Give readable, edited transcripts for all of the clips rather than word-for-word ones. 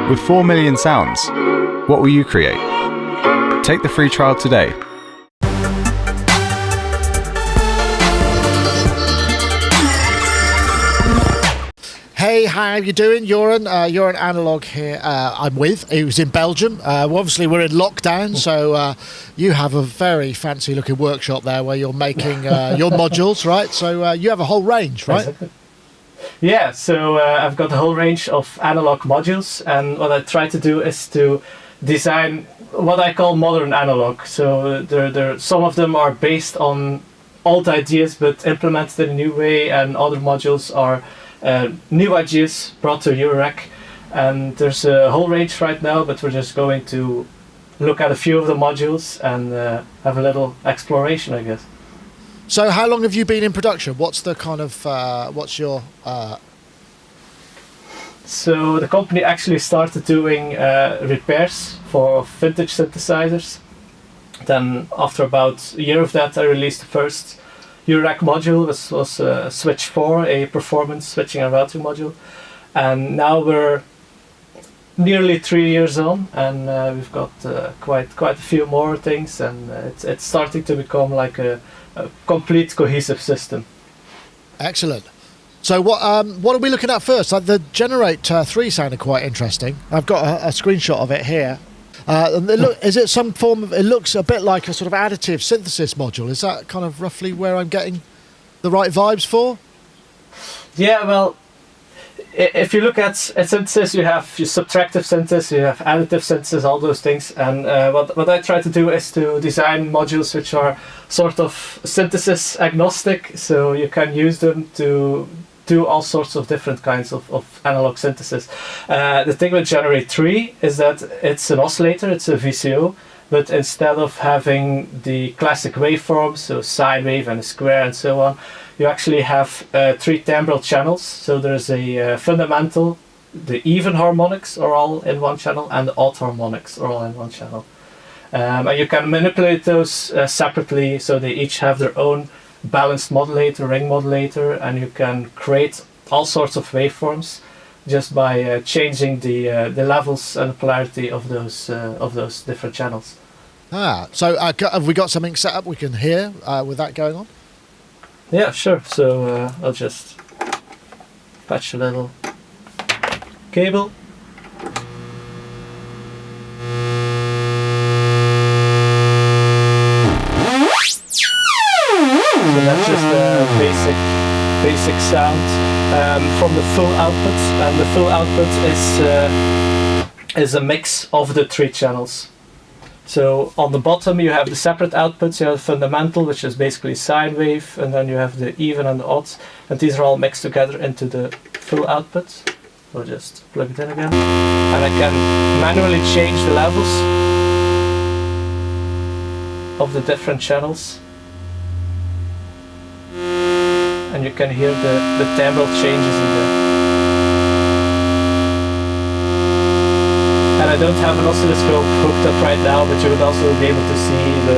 With 4 million sounds, what will you create? Take the free trial today. Hey, how are you doing? Joranalogue here. I'm with. He was in Belgium. Obviously, we're in lockdown, so you have a very fancy-looking workshop there where you're making your modules, right? So you have a whole range, right? Exactly. Yeah, so I've got a whole range of analog modules, and what I try to do is to design what I call modern analog. So some of them are based on old ideas but implemented in a new way, and other modules are new ideas brought to Eurorack. And there's a whole range right now, but we're just going to look at a few of the modules and have a little exploration, I guess. So how long have you been in production? What's the kind of, what's your... So the company actually started doing repairs for vintage synthesizers. Then after about a year of that, I released the first Eurorack module. This was Switch 4, a performance switching and routing module. And now we're nearly 3 years on, and we've got quite a few more things, and it's starting to become like a complete cohesive system. Excellent. So what are we looking at first? The Generate 3 sounded quite interesting. I've got a screenshot of it here. Is it some form of? It looks a bit like a sort of additive synthesis module. Is that kind of roughly where I'm getting the right vibes for? Yeah, well, if you look at synthesis, you have your subtractive synthesis, you have additive synthesis, all those things. And what I try to do is to design modules which are sort of synthesis agnostic, so you can use them to do all sorts of different kinds of analog synthesis. The thing with Generate 3 is that it's an oscillator, it's a VCO, but instead of having the classic waveforms, so sine wave and a square and so on, you actually have 3 timbral channels. So there's a fundamental, the even harmonics are all in one channel, and the odd harmonics are all in one channel. And you can manipulate those separately, so they each have their own balanced modulator, ring modulator, and you can create all sorts of waveforms just by changing the levels and the polarity of those different channels. So have we got something set up we can hear with that going on? Yeah, sure. So I'll just patch a little cable. So that's just a basic sound from the full output, and the full output is a mix of the 3 channels. So on the bottom you have the separate outputs. You have the fundamental, which is basically sine wave, and then you have the even and the odd, and these are all mixed together into the full output. I'll just plug it in again, and I can manually change the levels of the different channels. And you can hear the timbral changes in there. And I don't have an oscilloscope hooked up right now, but you would also be able to see the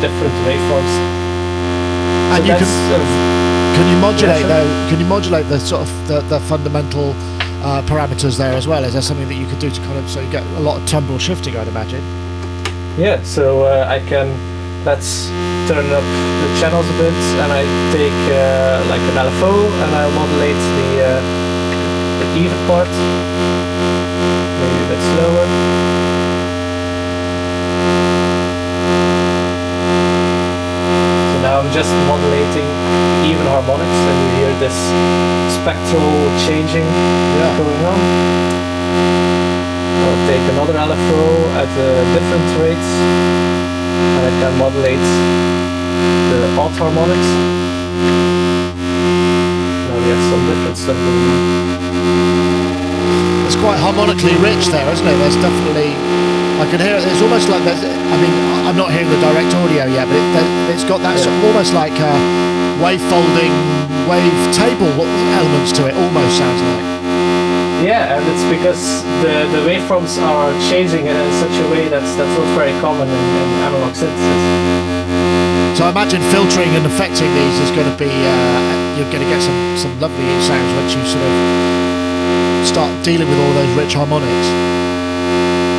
different waveforms. And so can you modulate the sort of the fundamental parameters there as well? Is there something that you could do to kind of, so you get a lot of tumble shifting, I'd imagine? Yeah, so I can. Let's turn up the channels a bit, and I take like an LFO, and I'll modulate the even part, maybe a bit slower. So now I'm just modulating even harmonics, and you hear this spectral changing going on. I'll take another LFO at different rates, and I can modulate the odd harmonics. Now we have some different stuff going on. It's quite harmonically rich there, isn't it? There's definitely, I can hear it. It's almost like there's, I mean, I'm not hearing the direct audio yet, but it's got that sort of, almost like wave folding, wave table elements to it, almost sounds like. Yeah, and it's because the waveforms are changing in such a way that's not very common in analog synthesis. So I imagine filtering and affecting these is going to be, you're going to get some lovely sounds once you sort of start dealing with all those rich harmonics.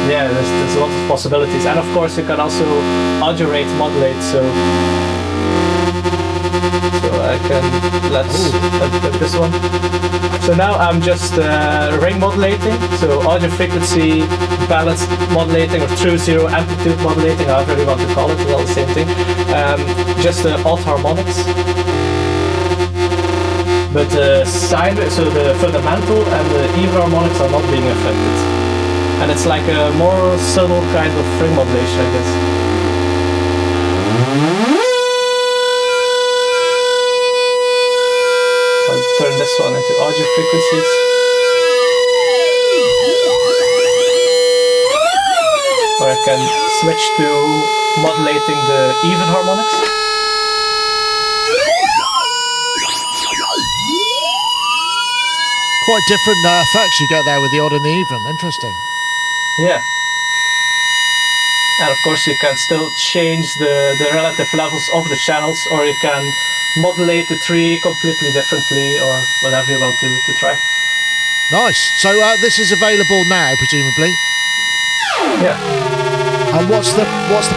Yeah, there's a lot of possibilities, and of course you can also audio rate modulate. So I can let's pick this one. So now I'm just ring modulating, so audio frequency balanced modulating or true zero amplitude modulating, however you want to call it, it's all the same thing. Just the odd harmonics. But the sine, so the fundamental and the even harmonics are not being affected. And it's like a more subtle kind of ring modulation, I guess. I'll turn this one into audio frequencies. Or I can switch to modulating the even harmonics. Quite different effects you get there with the odd and the even. Interesting. Yeah. And of course you can still change the relative levels of the channels, or you can modulate the tree completely differently, or whatever you want to try. Nice. So this is available now, presumably. Yeah. And what's the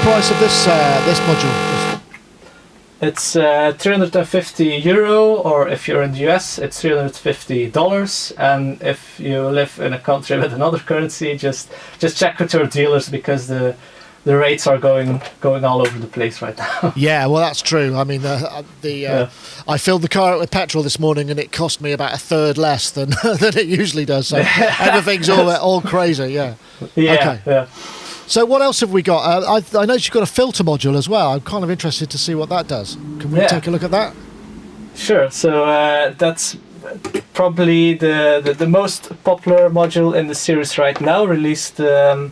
price of this this module? It's €350, or if you're in the US, it's $350. And if you live in a country with another currency, just check with your dealers, because the rates are going all over the place right now. Yeah, well, that's true. I mean, I filled the car up with petrol this morning, and it cost me about a third less than than it usually does. So everything's all crazy. Yeah. Yeah. Okay. Yeah. So what else have we got? I noticed you've got a filter module as well. I'm kind of interested to see what that does. Can we take a look at that? Sure. So that's probably the most popular module in the series right now, released in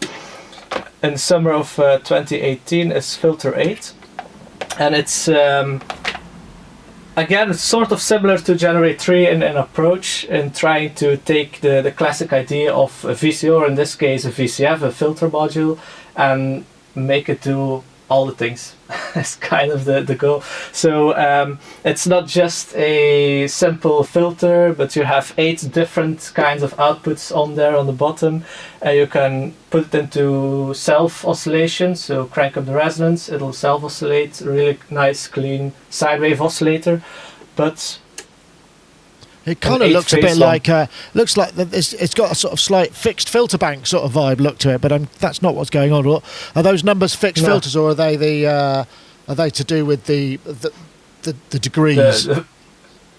summer of 2018, is Filter 8. And it's again sort of similar to Generate 3 in an approach, in trying to take the classic idea of a VCO, or in this case a VCF, a filter module, and make it do all the things. It's kind of the goal. So it's not just a simple filter, but you have 8 different kinds of outputs on there on the bottom. You can put it into self-oscillation, so crank up the resonance, it'll self-oscillate, really nice clean sine wave oscillator. But it kind of looks a bit like it's got a sort of slight fixed filter bank sort of vibe look to it, but that's not what's going on. Are those numbers fixed filters, or are they to do with the degrees?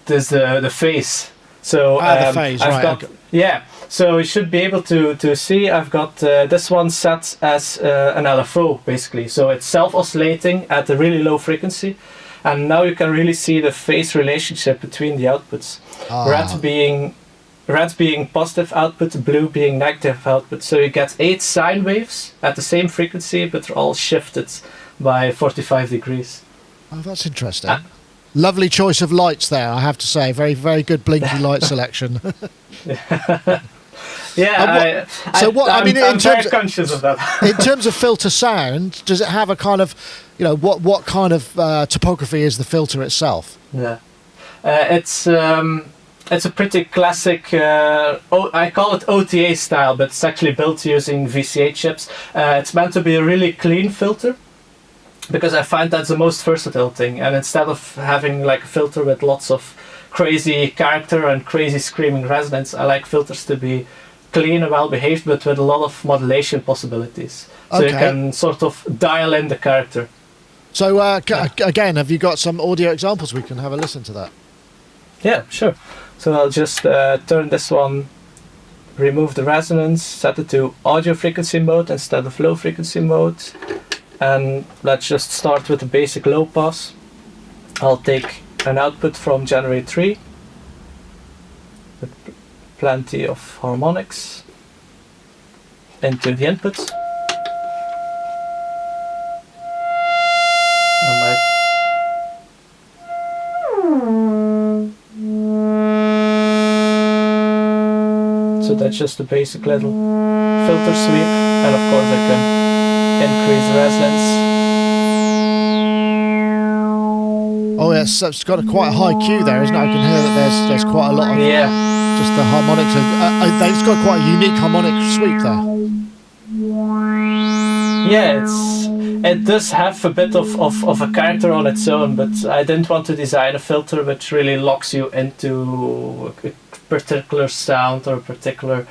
There's the phase. So the phase, I've got, yeah. So you should be able to see. I've got this one set as an LFO basically. So it's self-oscillating at a really low frequency. And now you can really see the phase relationship between the outputs. Red being positive output, blue being negative output. So you get 8 sine waves at the same frequency, but they're all shifted by 45 degrees. Oh, that's interesting. Lovely choice of lights there, I have to say. Very, very good blinky light selection. Yeah, I'm very conscious of that. In terms of filter sound, does it have a kind of, what kind of topography is the filter itself? Yeah, it's a pretty classic. I call it OTA style, but it's actually built using VCA chips. It's meant to be a really clean filter, because I find that's the most versatile thing. And instead of having like a filter with lots of crazy character and crazy screaming resonance, I like filters to be clean and well behaved, but with a lot of modulation possibilities. So you can sort of dial in the character. So again, have you got some audio examples? We can have a listen to that. Yeah, sure. So I'll just turn this one, remove the resonance, set it to audio frequency mode instead of low frequency mode. And let's just start with the basic low pass. I'll take an output from Generate 3 with plenty of harmonics into the input. So that's just a basic little filter sweep, and of course I can increase the resonance. Oh yes, so it's got quite a high Q there, isn't it? I can hear that there's quite a lot of just the harmonics. It's got quite a unique harmonic sweep there. Yeah, it does have a bit of a character on its own, but I didn't want to design a filter which really locks you into a particular sound or a particular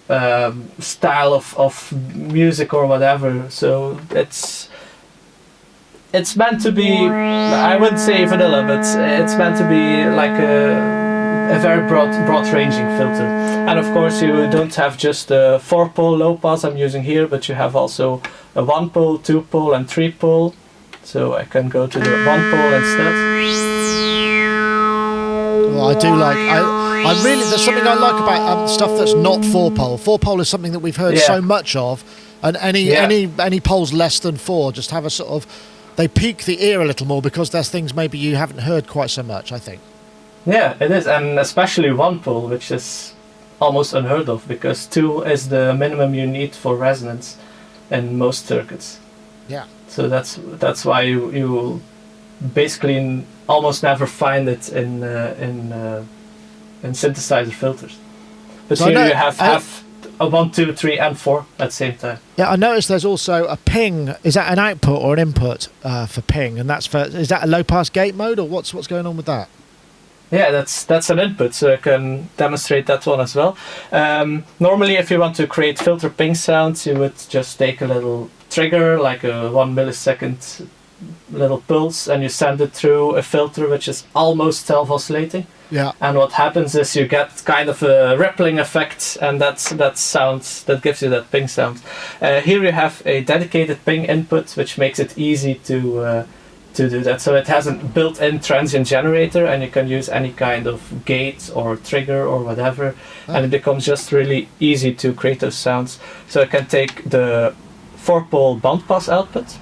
style of music or whatever. So it's meant to be, I wouldn't say vanilla, but it's meant to be like a very broad-ranging filter. And of course you don't have just a 4-pole low pass I'm using here, but you have also a 1-pole, 2-pole and 3-pole. So I can go to the 1-pole instead. Well, I do like, I really, there's something I like about stuff that's not 4-pole. 4-pole is something that we've heard so much of, and any poles less than 4 just have a sort of, they pique the ear a little more because there's things maybe you haven't heard quite so much, I think. Yeah, it is, and especially 1-pole, which is almost unheard of, because 2 is the minimum you need for resonance in most circuits. Yeah. So that's why you basically almost never find it in synthesizer filters. But So here you have a 1, 2, 3 and 4 at the same time. Yeah, I noticed there's also a ping. Is that an output or an input for ping? And that's is that a low pass gate mode, or what's going on with that? Yeah, that's an input, so I can demonstrate that one as well. Normally, if you want to create filter ping sounds, you would just take a little trigger, like a 1 millisecond little pulse, and you send it through a filter which is almost self-oscillating. Yeah. And what happens is you get kind of a rippling effect, and that gives you that ping sound. Here you have a dedicated ping input, which makes it easy to do that. So it has a built-in transient generator, and you can use any kind of gate or trigger or whatever, and it becomes just really easy to create those sounds. So I can take the 4-pole bandpass output.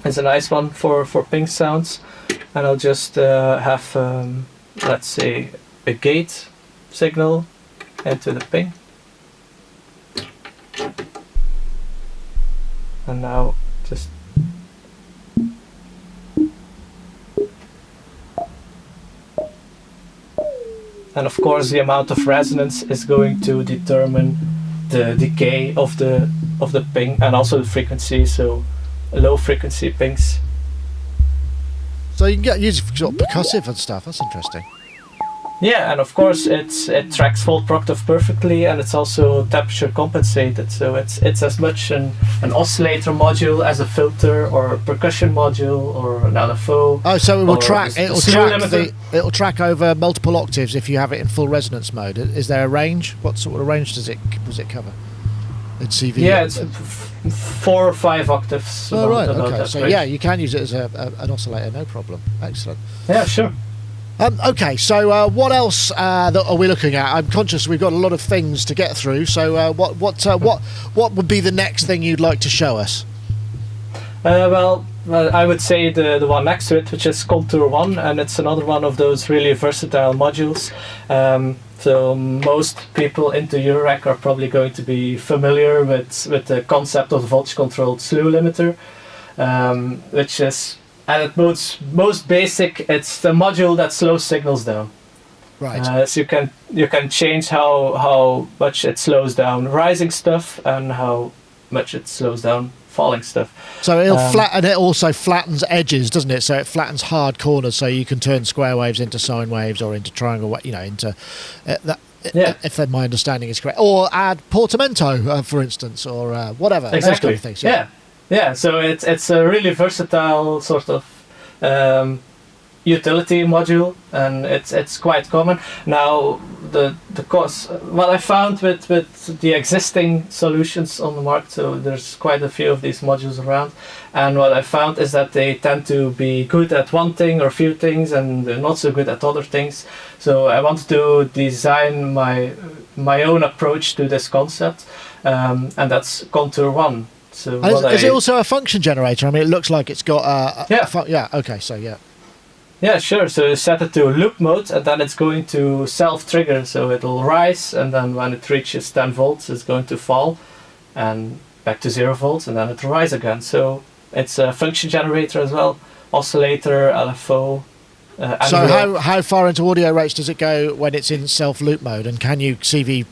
It's a nice one for ping sounds, and I'll just have let's say a gate signal into the ping, and now just and of course the amount of resonance is going to determine the decay of the ping and also the frequency. So low frequency pings. So you can get used for sort of percussive and stuff. That's interesting. Yeah, and of course it tracks volt octave perfectly, and it's also temperature compensated. So it's as much an oscillator module as a filter or a percussion module or an LFO. Oh, so it'll track over multiple octaves if you have it in full resonance mode. Is there a range? What sort of range does it cover in CV? Yeah, it's 4 or 5 octaves. Oh, right. Okay. So range. yeah, you can use it as an oscillator, no problem. Excellent. Yeah, sure. Okay, so what else are we looking at? I'm conscious we've got a lot of things to get through. So what would be the next thing you'd like to show us? Well, I would say the one next to it, which is CultureOne, and it's another one of those really versatile modules. So most people into Eurorack are probably going to be familiar with the concept of the voltage-controlled slew limiter, which is, at its most basic, it's the module that slows signals down. Right. So you can change how much it slows down rising stuff and how much it slows down falling stuff. So it'll flatten. It also flattens edges, doesn't it? So it flattens hard corners, so you can turn square waves into sine waves or into triangle. Into that. Yeah. If my understanding is correct, or add portamento, for instance, or whatever. Exactly. Those kind of things. Yeah. Yeah. So it's a really versatile sort of utility module, and it's quite common. Now the cost, what I found with the existing solutions on the market, so there's quite a few of these modules around, and what I found is that they tend to be good at one thing or a few things, and they're not so good at other things. So I wanted to design my own approach to this concept, and that's CultureOne. So is it also a function generator? I mean, it looks like it's got okay, so yeah. Yeah, sure. So you set it to loop mode, and then it's going to self-trigger. So it'll rise, and then when it reaches 10 volts, it's going to fall, and back to 0 volts, and then it'll rise again. So it's a function generator as well, oscillator, LFO, So envelope. how far into audio rates does it go when it's in self loop mode, and can you CV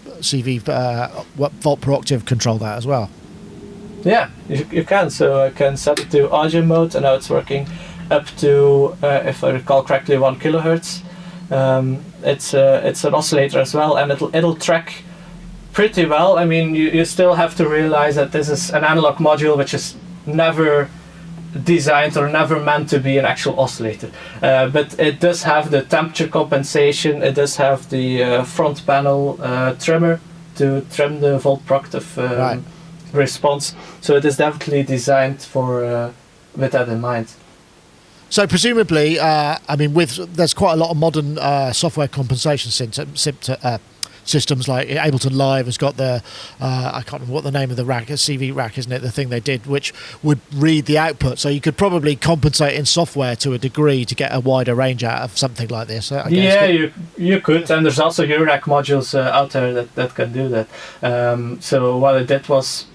volt per octave control that as well? Yeah, you can. So I can set it to audio mode, and now it's working up to, if I recall correctly, 1 kilohertz. It's an oscillator as well, and it'll track pretty well. I mean, you still have to realize that this is an analog module which is never designed or never meant to be an actual oscillator. But it does have the temperature compensation, it does have the front panel trimmer to trim the volt per octave response. So it is definitely designed for with that in mind. So presumably, I mean, there's quite a lot of modern software compensation systems, like Ableton Live has got the I can't remember what the name of the rack is, CV rack, isn't it? The thing they did, which would read the output, so you could probably compensate in software to a degree to get a wider range out of something like this. I guess. Yeah, you could, and there's also Eurorack modules out there that can do that. So what I did was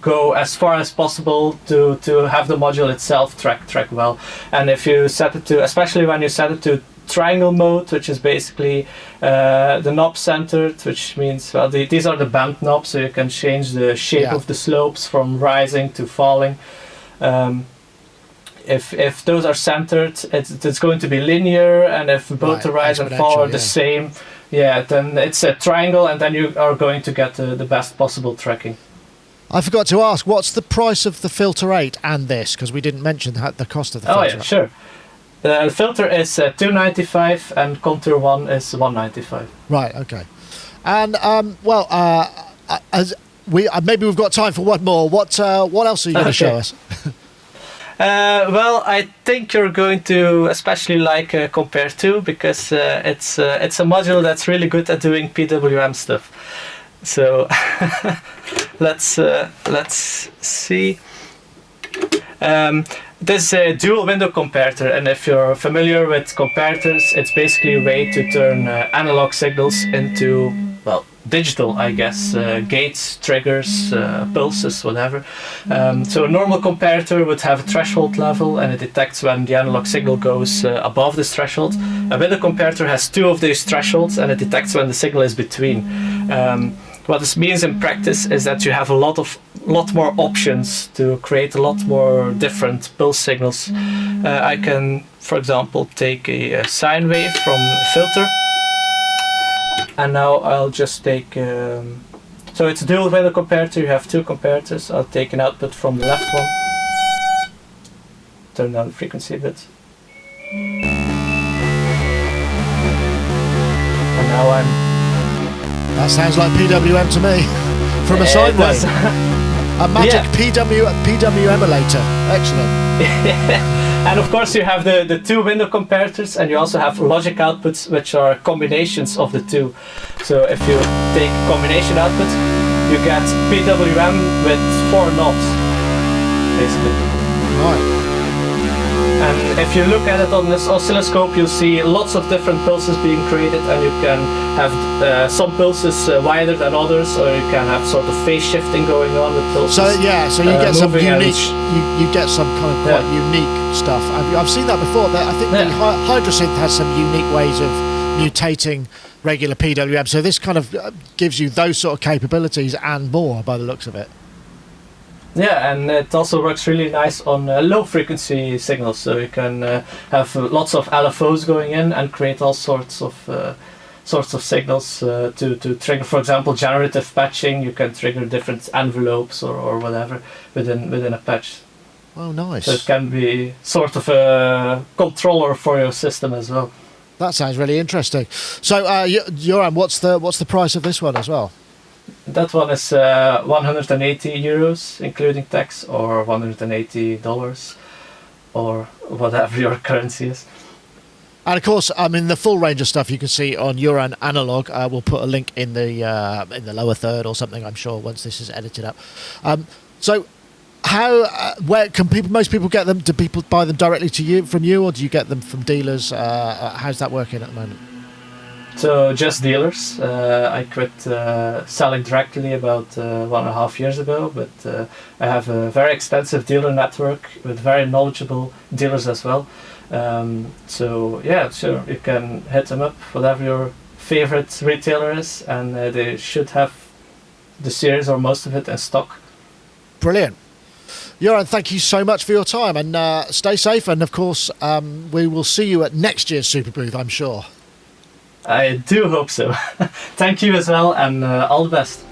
go as far as possible to have the module itself track well. And if you set it to, especially when you set it to triangle mode, which is basically the knob centered, which means, well, these are the band knobs, so you can change the shape of the slopes from rising to falling. If those are centered, it's going to be linear, and if both the rise and fall are the same, then it's a triangle, and then you are going to get the best possible tracking. I forgot to ask, what's the price of the Filter 8 and this? Because we didn't mention the cost of the Filter. Oh yeah, sure. The filter is $295 and CultureOne is $195. Right. Okay. And as maybe we've got time for one more. What else are you going to show us? Well, I think you're going to especially like Compare 2, because it's a module that's really good at doing PWM stuff. So let's see. This is a dual window comparator, and if you're familiar with comparators, it's basically a way to turn analog signals into, well, digital, I guess, gates, triggers, pulses, whatever. So a normal comparator would have a threshold level, and it detects when the analog signal goes above this threshold. A window comparator has two of these thresholds, and it detects when the signal is between. What this means in practice is that you have a lot more options to create a lot more different pulse signals. I can, for example, take a sine wave from the filter, and now I'll just take. So it's a dual window comparator. You have two comparators. I'll take an output from the left one. Turn down the frequency a bit, and now That sounds like PWM to me. From a sine wave. A magic PWM emulator. Excellent. And of course you have the two window comparators, and you also have logic outputs, which are combinations of the two. So if you take combination output, you get PWM with 4 knobs, basically. Right. And if you look at it on this oscilloscope, you'll see lots of different pulses being created, and you can have some pulses wider than others, or you can have sort of phase shifting going on with pulses. So you get some unique, you get some kind of quite unique stuff. I've seen that before. I think the Hydrasynth has some unique ways of mutating regular PWM. So this kind of gives you those sort of capabilities and more, by the looks of it. Yeah, and it also works really nice on low frequency signals, so you can have lots of LFOs going in and create all sorts of signals to trigger, for example, generative patching. You can trigger different envelopes or whatever within a patch. Oh, nice. So it can be sort of a controller for your system as well. That sounds really interesting. So, Joran, what's the price of this one as well? That one is 180 euros, including tax, or $180, or whatever your currency is. And of course, I mean, the full range of stuff you can see on Joranalogue. We'll put a link in the lower third or something, I'm sure, once this is edited up. So, where can most people get them? Do people buy them directly from you, or do you get them from dealers? How's that working at the moment? So just dealers. I quit selling directly about 1.5 years ago, but I have a very extensive dealer network with very knowledgeable dealers as well. So yeah, sure, you can hit them up, whatever your favorite retailer is, and they should have the series or most of it in stock. Brilliant. Joran, thank you so much for your time, and stay safe, and of course we will see you at next year's Superbooth, I'm sure. I do hope so. Thank you as well, and all the best.